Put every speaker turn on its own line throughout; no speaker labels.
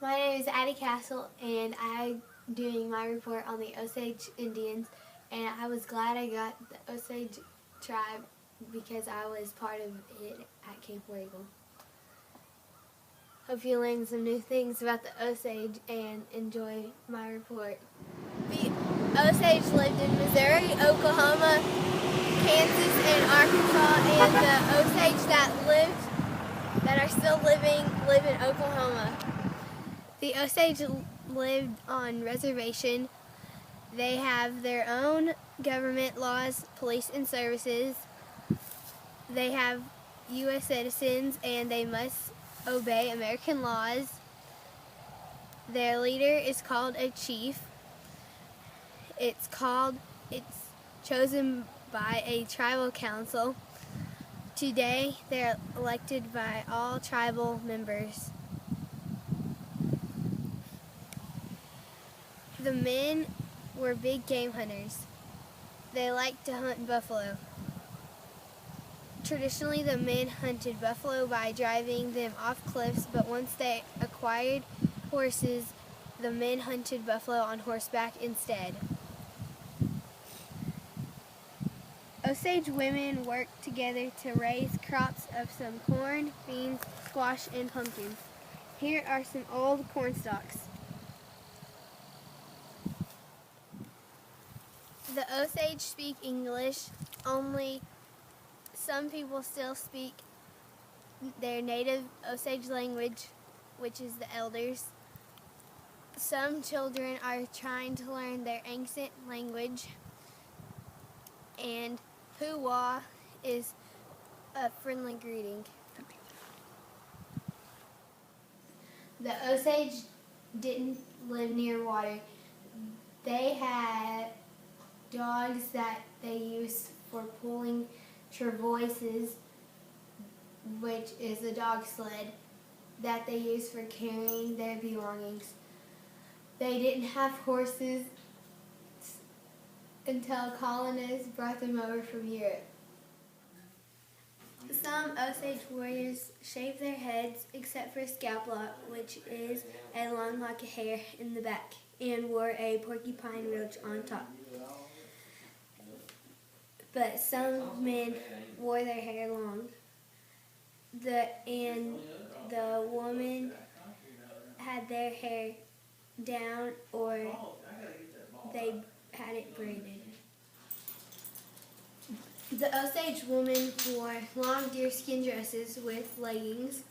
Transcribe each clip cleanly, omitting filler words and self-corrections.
My name is Addie Castle, and I'm doing my report on the Osage Indians, and I was glad I got the Osage tribe because I was part of it at Camp War Eagle. Hope you learned some new things about the Osage and enjoy my report. The Osage lived in Missouri, Oklahoma, Kansas, and Arkansas, and the Osage that are still living live in Oklahoma. The Osage lived on reservation. They have their own government laws, police, and services. They have U.S. citizens, and they must obey American laws. Their leader is called a chief. It's chosen by a tribal council. Today, they're elected by all tribal members. The men were big game hunters. They liked to hunt buffalo. Traditionally, the men hunted buffalo by driving them off cliffs, but once they acquired horses, the men hunted buffalo on horseback instead. Osage women worked together to raise crops of some corn, beans, squash, and pumpkins. Here are some old corn stalks. The Osage speak English, only some people still speak their native Osage language, which is the elders. Some children are trying to learn their ancient language, and hoo-wah is a friendly greeting. The Osage didn't live near water. They had dogs that they used for pulling travoises, which is a dog sled that they used for carrying their belongings. They didn't have horses until colonists brought them over from Europe. Some Osage warriors shaved their heads except for scalp lock, which is a long lock of hair in the back, and wore a porcupine roach on top. But some men wore their hair long. The woman had their hair down, or they had it braided. The Osage woman wore long deerskin dresses with leggings.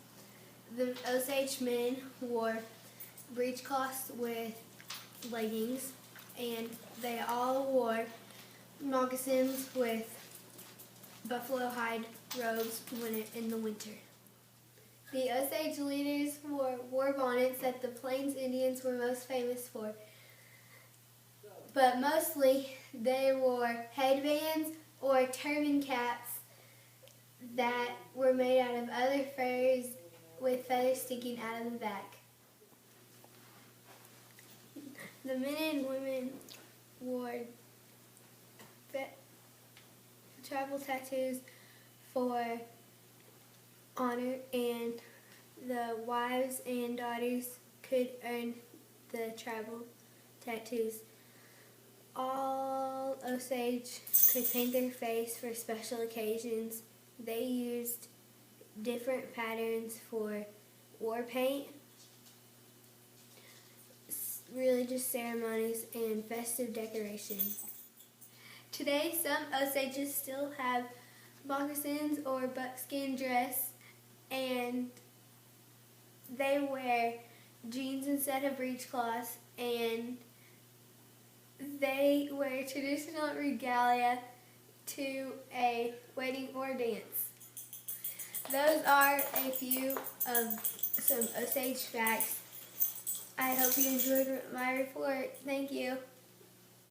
The Osage men wore breechcloths with leggings, and they all wore moccasins with buffalo hide robes in the winter. The Osage leaders wore war bonnets that the Plains Indians were most famous for, but mostly they wore headbands or turban caps that were made out of other furs with feathers sticking out of the back. The men and women wore tribal tattoos for honor, and the wives and daughters could earn the tribal tattoos. All Osage could paint their face for special occasions. They used different patterns for war paint, religious ceremonies, and festive decoration. Today, some Osages still have moccasins or buckskin dress, and they wear jeans instead of breechcloths, and they wear traditional regalia to a wedding or dance. Those are a few of some Osage facts. I hope you enjoyed my report. Thank you.